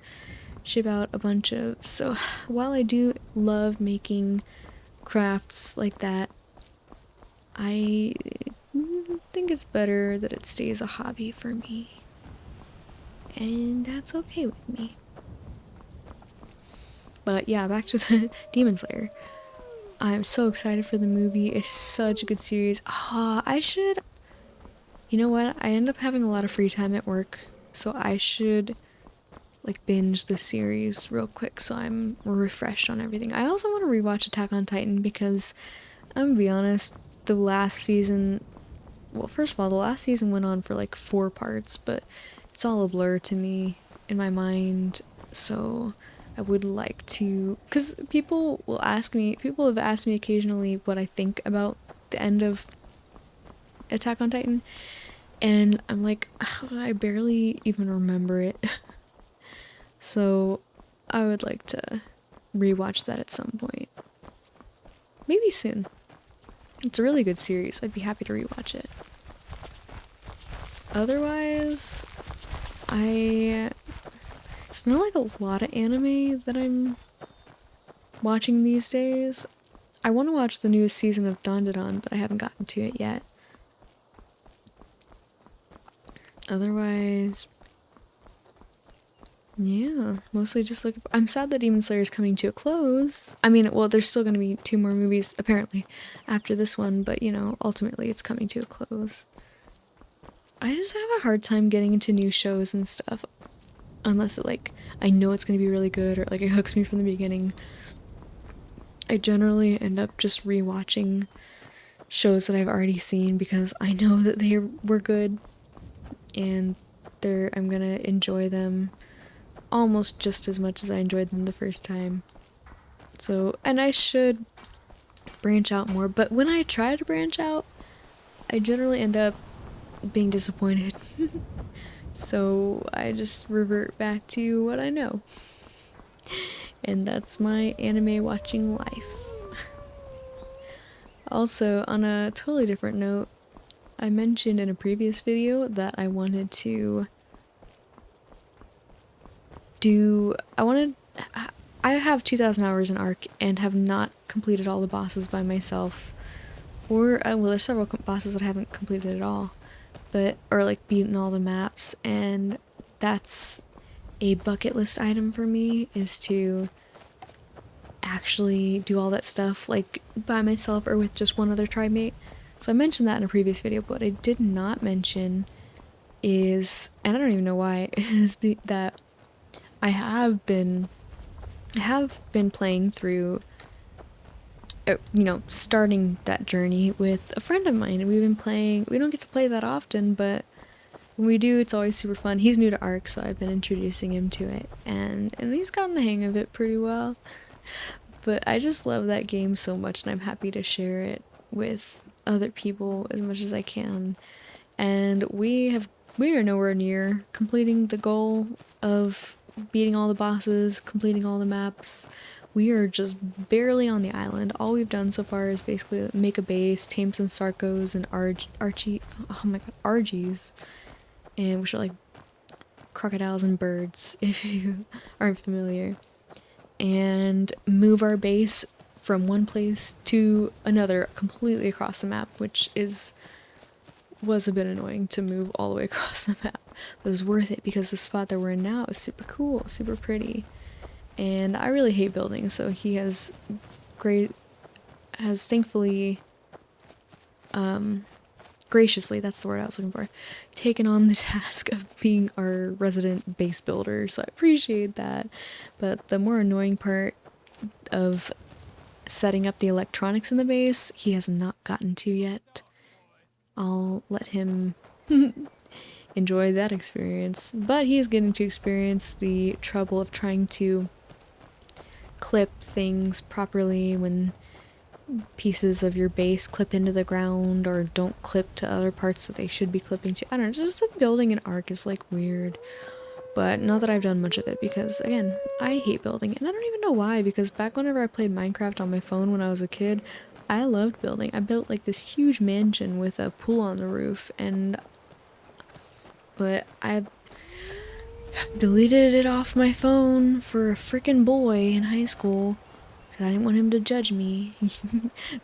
ship out a bunch of... So while I do love making crafts like that, I think it's better that it stays a hobby for me. And that's okay with me. But yeah, back to the Demon Slayer. I'm so excited for the movie. It's such a good series. I should... You know what? I end up having a lot of free time at work, so I should like binge the series real quick so I'm refreshed on everything. I also want to rewatch Attack on Titan because I'm gonna be honest, the last season... Well, first of all, the last season went on for like 4 parts, but it's all a blur to me in my mind, so I would like to, because people have asked me occasionally what I think about the end of Attack on Titan, and I'm like, I barely even remember it. So I would like to rewatch that at some point. Maybe soon. It's a really good series. I'd be happy to rewatch it. Otherwise, it's not like a lot of anime that I'm watching these days. I want to watch the newest season of Dandadan, but I haven't gotten to it yet. Otherwise, yeah, mostly just looking for... I'm sad that Demon Slayer is coming to a close. I mean, well, there's still going to be 2 more movies, apparently, after this one, but, you know, ultimately it's coming to a close. I just have a hard time getting into new shows and stuff, unless it, like, I know it's going to be really good, or, like, it hooks me from the beginning. I generally end up just rewatching shows that I've already seen because I know that they were good, and I'm gonna enjoy them almost just as much as I enjoyed them the first time. So, and I should branch out more, but when I try to branch out, I generally end up being disappointed. So I just revert back to what I know. And that's my anime watching life. Also, on a totally different note, I mentioned in a previous video that I wanted to I have 2,000 hours in Ark and have not completed all the bosses by myself. Or, well, there's several bosses that I haven't completed at all. Or like beaten all the maps, and that's a bucket list item for me, is to actually do all that stuff like by myself or with just one other tribe mate. So I mentioned that in a previous video, but what I did not mention is, and I don't even know why, is that I have been playing through, you know, starting that journey with a friend of mine. We've been playing, we don't get to play that often, but when we do, it's always super fun. He's new to Ark, so I've been introducing him to it, and he's gotten the hang of it pretty well. But I just love that game so much, and I'm happy to share it with other people as much as I can. And we are nowhere near completing the goal of beating all the bosses, completing all the maps. We are just barely on the island. All we've done so far is basically make a base, tame some Sarcos and Argies, and which are like crocodiles and birds, if you aren't familiar, and move our base from one place to another completely across the map, which was a bit annoying to move all the way across the map, but it was worth it because the spot that we're in now is super cool, super pretty. and I really hate building, so he has thankfully, graciously, that's the word I was looking for, taken on the task of being our resident base builder, so I appreciate that. But the more annoying part of setting up the electronics in the base, he has not gotten to yet. I'll let him enjoy that experience, but he is getting to experience the trouble of trying to clip things properly when pieces of your base clip into the ground or don't clip to other parts that they should be clipping to. I don't know, just the building an arc is like weird. But not that I've done much of it because, again, I hate building. And I don't even know why, because back whenever I played Minecraft on my phone when I was a kid, I loved building. I built like this huge mansion with a pool on the roof, but I deleted it off my phone for a freaking boy in high school because I didn't want him to judge me.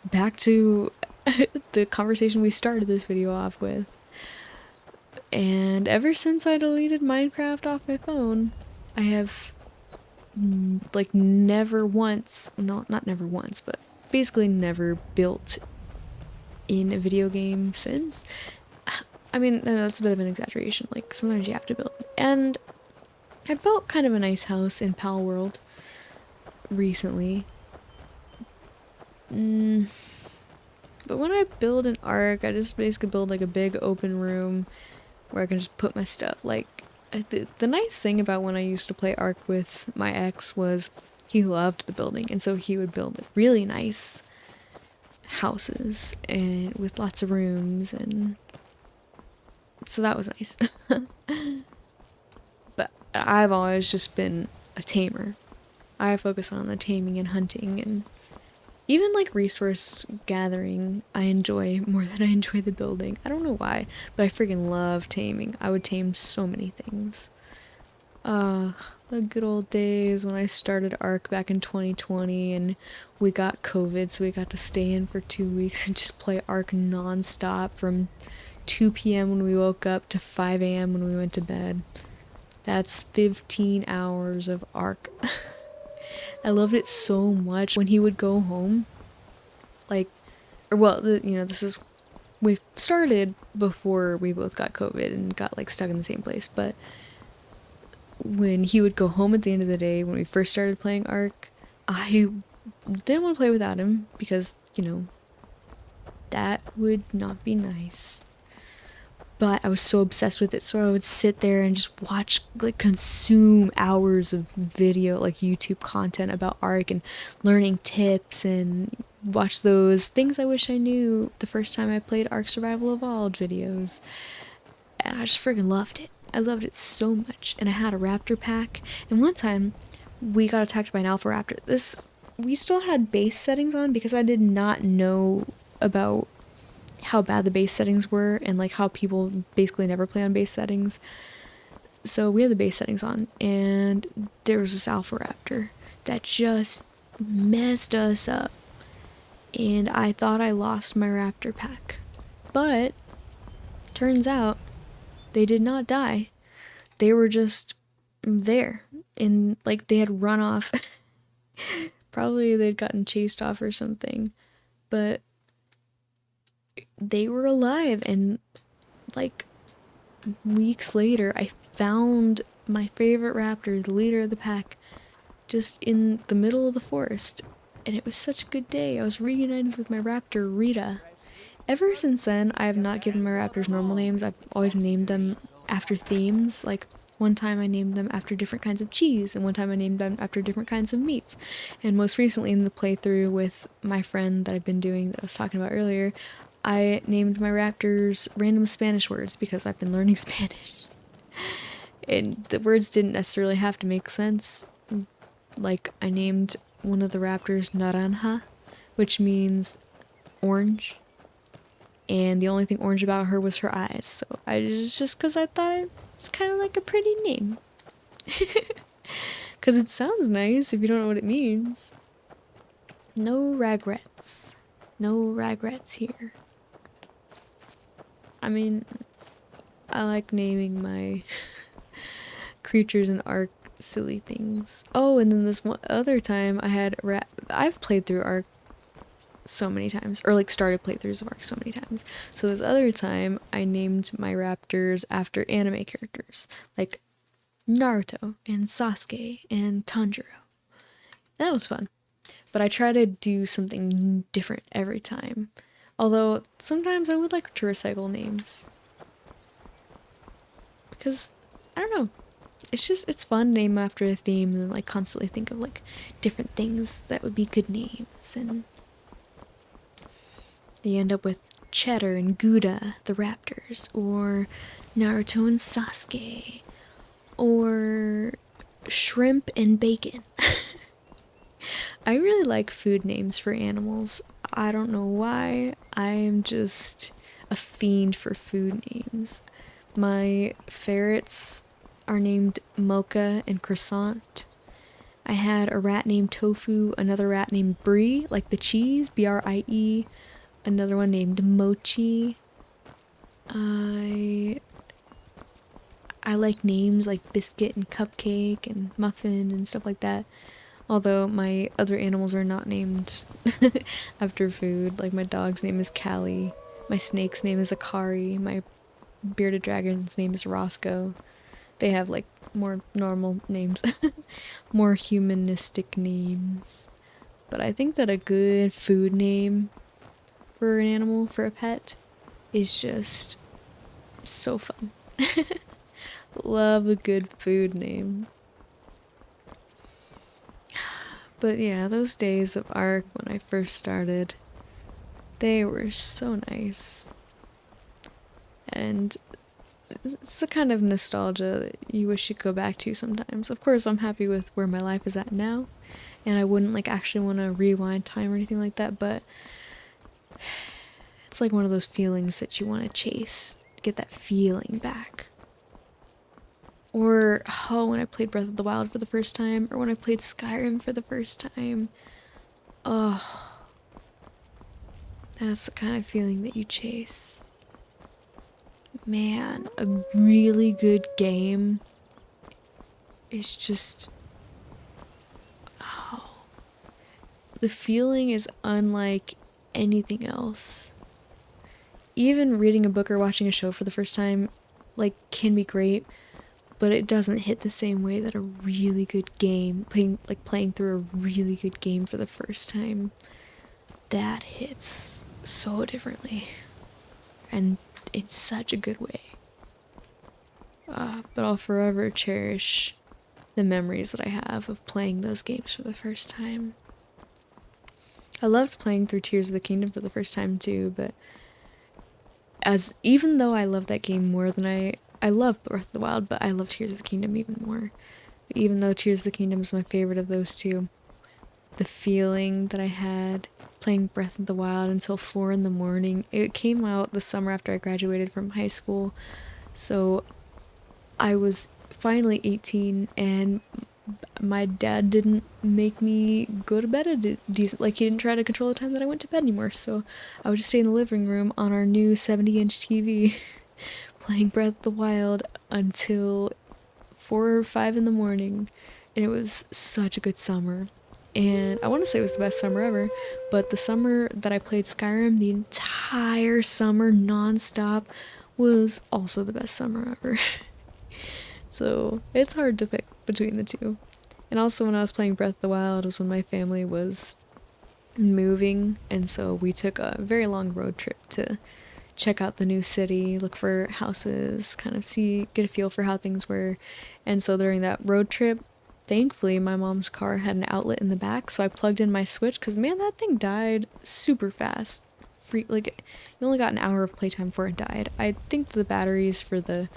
Back to the conversation we started this video off with. And ever since I deleted Minecraft off my phone, I have like never once, not never once, but basically never built in a video game since. I mean, that's a bit of an exaggeration. Like, sometimes you have to build. And I built kind of a nice house in Pal World recently. But when I build an arc, I just basically build like a big open room where I can just put my stuff. Like, the nice thing about when I used to play Ark with my ex was he loved the building, and so he would build really nice houses and with lots of rooms, and so that was nice. But I've always just been a tamer. I focus on the taming and hunting, and even like resource gathering I enjoy more than I enjoy the building. I don't know why, but I freaking love taming. I would tame so many things. The good old days when I started Ark back in 2020 and we got COVID, so we got to stay in for 2 weeks and just play Ark non-stop from 2 p.m. when we woke up to 5 a.m. when we went to bed. That's 15 hours of Ark. I loved it so much. When he would go home, like, or well, this is, we started before we both got COVID and got like stuck in the same place, but when he would go home at the end of the day, when we first started playing Ark, I didn't want to play without him because, that would not be nice. But I was so obsessed with it, so I would sit there and just watch, like, consume hours of video, like YouTube content about Ark and learning tips, and watch those things I wish I knew the first time I played Ark Survival Evolved videos. And I just freaking loved it. I loved it so much. And I had a raptor pack, and one time we got attacked by an alpha raptor. We still had base settings on because I did not know about how bad the base settings were and like how people basically never play on base settings. So we had the base settings on, and there was this alpha raptor that just messed us up, and I thought I lost my raptor pack, but turns out they did not die. They were just there, and like they had run off. Probably they'd gotten chased off or something, but they were alive. And like weeks later, I found my favorite raptor, the leader of the pack, just in the middle of the forest, and it was such a good day. I was reunited with my raptor, Rita. Ever since then, I have not given my raptors normal names. I've always named them after themes. Like, one time I named them after different kinds of cheese, and one time I named them after different kinds of meats. And most recently in the playthrough with my friend that I've been doing that I was talking about earlier, I named my raptors random Spanish words because I've been learning Spanish. And the words didn't necessarily have to make sense. Like, I named one of the raptors Naranja, which means orange. And the only thing orange about her was her eyes. So just because I thought it was kind of like a pretty name. Because it sounds nice if you don't know what it means. No regrets. No regrets here. I mean, I like naming my creatures in Ark silly things. Oh, and then this one other time I had I've played through Ark so many times, or like started playthroughs of Ark so many times. So this other time I named my raptors after anime characters, like Naruto and Sasuke and Tanjiro. That was fun. But I try to do something different every time. Although sometimes I would like to recycle names. Because, I don't know, it's fun to name after a theme and like constantly think of like different things that would be good names. And you end up with Cheddar and Gouda, the raptors, or Naruto and Sasuke, or Shrimp and Bacon. I really like food names for animals. I don't know why. I am just a fiend for food names. My ferrets are named Mocha and Croissant. I had a rat named Tofu, another rat named Brie, like the cheese, Brie, another one named Mochi. I like names like Biscuit and Cupcake and Muffin and stuff like that. Although my other animals are not named after food. Like my dog's name is Callie, my snake's name is Akari, my bearded dragon's name is Roscoe. They have like more normal names, more humanistic names. But I think that a good food name for an animal, for a pet, is just so fun. Love a good food name. But yeah, those days of Ark when I first started, they were so nice. And it's the kind of nostalgia that you wish you could go back to sometimes. Of course, I'm happy with where my life is at now, and I wouldn't like actually want to rewind time or anything like that, but it's like one of those feelings that you want to chase, get that feeling back. Or, oh, when I played Breath of the Wild for the first time, or when I played Skyrim for the first time. Oh, that's the kind of feeling that you chase. Man, a really good game is just, oh, the feeling is unlike anything else. Even reading a book or watching a show for the first time, like, can be great, but it doesn't hit the same way that a really good game, playing through a really good game for the first time, that hits so differently, and in such a good way. But I'll forever cherish the memories that I have of playing those games for the first time. I loved playing through Tears of the Kingdom for the first time too, but even though I love that game more than I love Breath of the Wild, but I love Tears of the Kingdom even more. But even though Tears of the Kingdom is my favorite of those two, the feeling that I had playing Breath of the Wild until 4 in the morning, it came out the summer after I graduated from high school, so I was finally 18, and my dad didn't make me go to bed at a decent, like he didn't try to control the time that I went to bed anymore, so I would just stay in the living room on our new 70-inch TV playing Breath of the Wild until 4 or 5 in the morning, and it was such a good summer. And I want to say it was the best summer ever, but the summer that I played Skyrim, the entire summer non-stop, was also the best summer ever. So it's hard to pick between the two. And also when I was playing Breath of the Wild was when my family was moving, and so we took a very long road trip to check out the new city, look for houses, kind of get a feel for how things were. And so during that road trip, thankfully my mom's car had an outlet in the back, so I plugged in my Switch, because man, that thing died super fast. Like, you only got an hour of playtime before it died. I think the batteries for the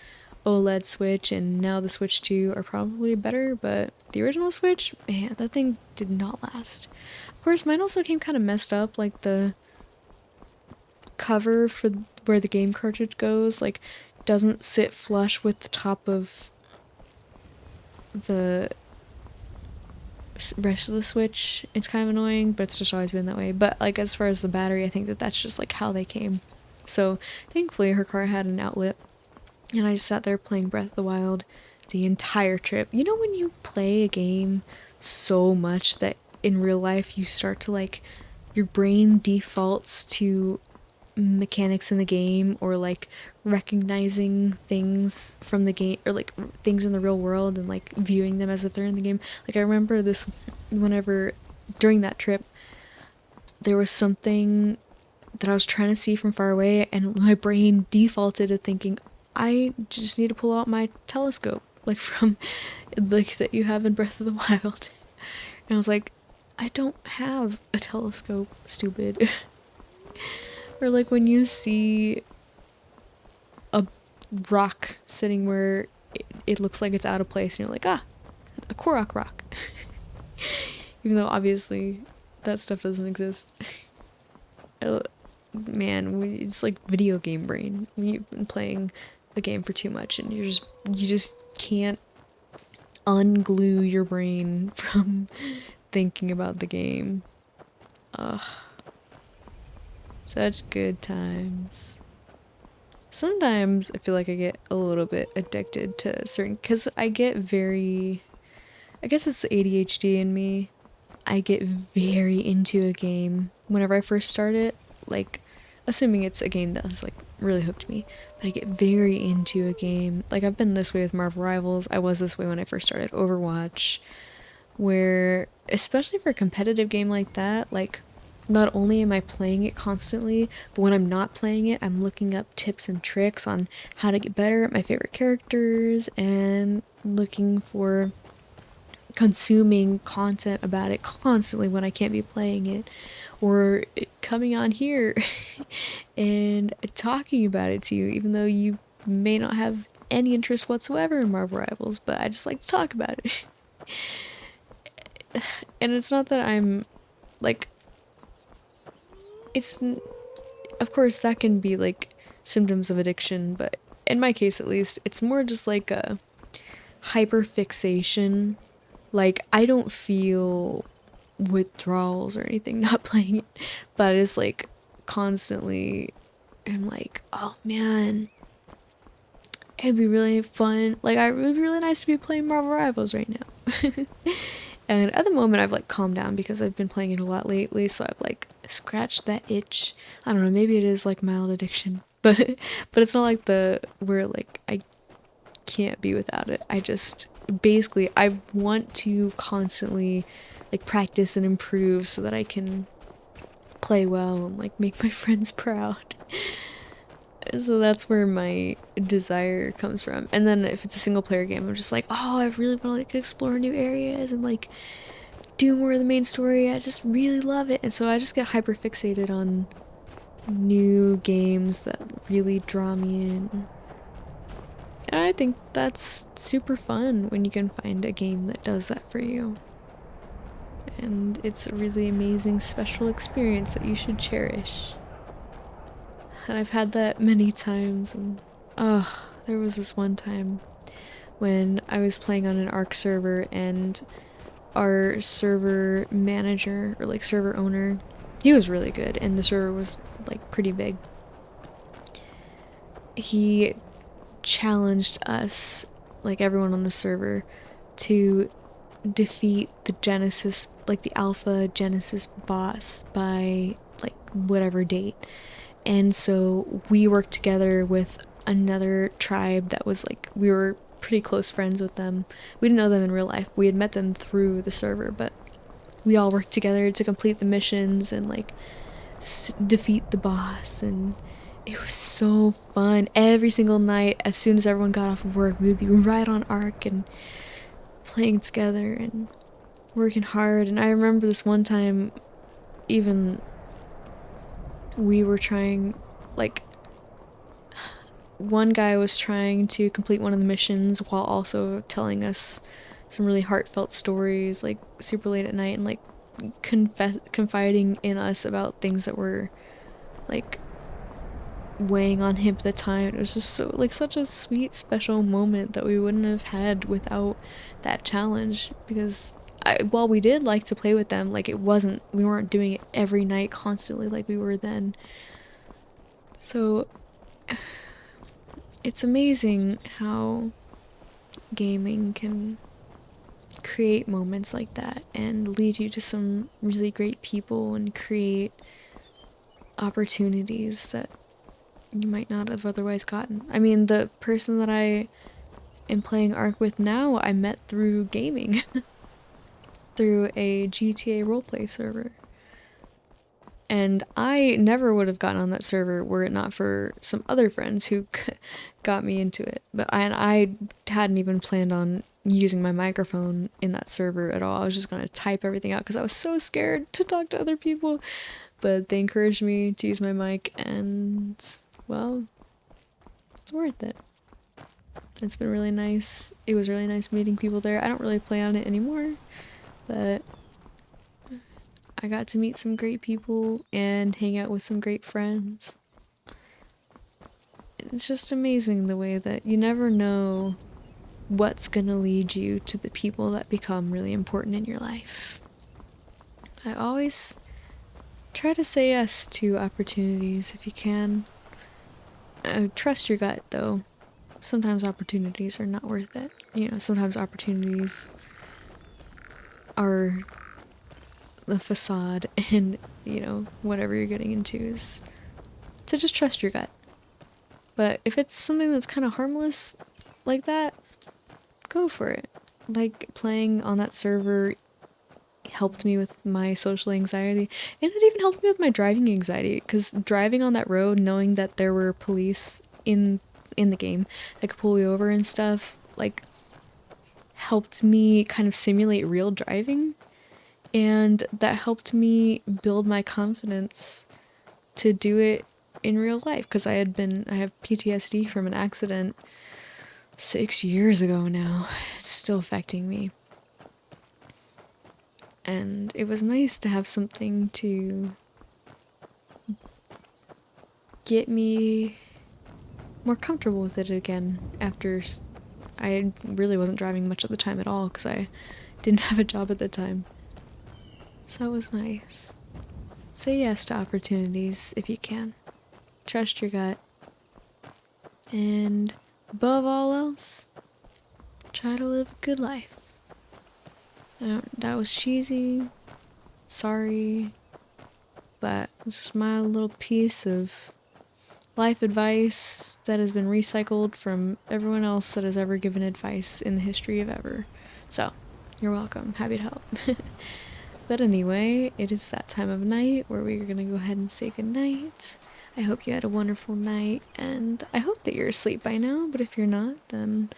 OLED Switch and now the Switch 2 are probably better, but the original Switch, man, that thing did not last. Of course, mine also came kind of messed up, like the cover for where the game cartridge goes, like, doesn't sit flush with the top of the rest of the Switch. It's kind of annoying, but it's just always been that way. But like, as far as the battery, I think that that's just like how they came. So thankfully her car had an outlet, and I just sat there playing Breath of the Wild the entire trip. You know when you play a game so much that in real life you start to like, your brain defaults to mechanics in the game, or like recognizing things from the game, or like things in the real world and like viewing them as if they're in the game. Like I remember this, whenever during that trip there was something that I was trying to see from far away, and my brain defaulted to thinking I just need to pull out my telescope, like from like that you have in Breath of the Wild. And I was like, I don't have a telescope, stupid. Or like when you see a rock sitting where it looks like it's out of place, and you're like, ah, a Korok rock. Even though obviously that stuff doesn't exist. Man, it's like video game brain. When you've been playing a game for too much and you just can't unglue your brain from thinking about the game. Ugh. Such good times. Sometimes I feel like I get a little bit addicted to certain, because I get very, I guess it's the ADHD in me. I get very into a game whenever I first start it, like assuming it's a game that has like really hooked me, but I get very into a game. Like I've been this way with Marvel Rivals. I was this way when I first started Overwatch, where especially for a competitive game like that, like not only am I playing it constantly, but when I'm not playing it, I'm looking up tips and tricks on how to get better at my favorite characters and looking for consuming content about it constantly when I can't be playing it, or coming on here and talking about it to you, even though you may not have any interest whatsoever in Marvel Rivals, but I just like to talk about it. And it's not that I'm like, it's, of course that can be like symptoms of addiction, but in my case at least, it's more just like a hyperfixation. Like I don't feel withdrawals or anything not playing it, but it's like constantly I'm like, oh man, it'd be really fun, like it would be really nice to be playing Marvel Rivals right now. And at the moment I've like calmed down because I've been playing it a lot lately, so I've like scratched that itch. I don't know, maybe it is like mild addiction, but it's not like the where like I can't be without it. I just basically I want to constantly like practice and improve so that I can play well and like make my friends proud. So that's where my desire comes from. And then if it's a single player game, I'm just like, oh, I really want to like explore new areas and like do more of the main story. I just really love it. And so I just get hyper fixated on new games that really draw me in. And I think that's super fun when you can find a game that does that for you. And it's a really amazing, special experience that you should cherish. And I've had that many times, and there was this one time when I was playing on an ARC server, and our server manager, or like server owner, he was really good, and the server was like pretty big. He challenged us, like everyone on the server, to defeat the Genesis, like the Alpha Genesis boss by like whatever date. And so we worked together with another tribe that was like, we were pretty close friends with them. We didn't know them in real life. We had met them through the server, but we all worked together to complete the missions and like defeat the boss. And it was so fun. Every single night, as soon as everyone got off of work, we would be right on ARC and playing together and working hard. And I remember this one time, even we were trying, like, one guy was trying to complete one of the missions while also telling us some really heartfelt stories, like super late at night, and like confiding in us about things that were like weighing on him at the time. It was just so like such a sweet, special moment that we wouldn't have had without that challenge, because while we did like to play with them, like we weren't doing it every night constantly like we were then. So it's amazing how gaming can create moments like that and lead you to some really great people and create opportunities that you might not have otherwise gotten. I mean, the person that I am playing Ark with now, I met through gaming, through a GTA roleplay server. And I never would have gotten on that server were it not for some other friends who got me into it. But I hadn't even planned on using my microphone in that server at all. I was just going to type everything out because I was so scared to talk to other people. But they encouraged me to use my mic, and, well, it's worth it. It's been really nice. It was really nice meeting people there. I don't really play on it anymore, but I got to meet some great people and hang out with some great friends. It's just amazing the way that you never know what's gonna lead you to the people that become really important in your life. I always try to say yes to opportunities if you can. Trust your gut, though. Sometimes opportunities are not worth it. You know, sometimes opportunities are the facade, and, you know, whatever you're getting into is to just trust your gut. But if it's something that's kind of harmless like that, go for it. Like, playing on that server helped me with my social anxiety, and it even helped me with my driving anxiety, because driving on that road, knowing that there were police in the game that could pull you over and stuff, like, helped me kind of simulate real driving, and that helped me build my confidence to do it in real life, because I have PTSD from an accident 6 years ago now. It's still affecting me. And it was nice to have something to get me more comfortable with it again after I really wasn't driving much at the time at all because I didn't have a job at the time. So it was nice. Say yes to opportunities if you can. Trust your gut. And above all else, try to live a good life. That was cheesy. Sorry. But it's just my little piece of life advice that has been recycled from everyone else that has ever given advice in the history of ever. So, you're welcome. Happy to help. But anyway, it is that time of night where we're gonna go ahead and say goodnight. I hope you had a wonderful night, and I hope that you're asleep by now, but if you're not, then,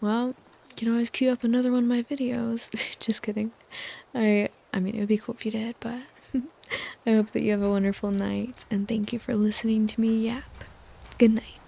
well, you can always queue up another one of my videos. Just kidding. I mean, it would be cool if you did, but I hope that you have a wonderful night, and thank you for listening to me yap. Good night.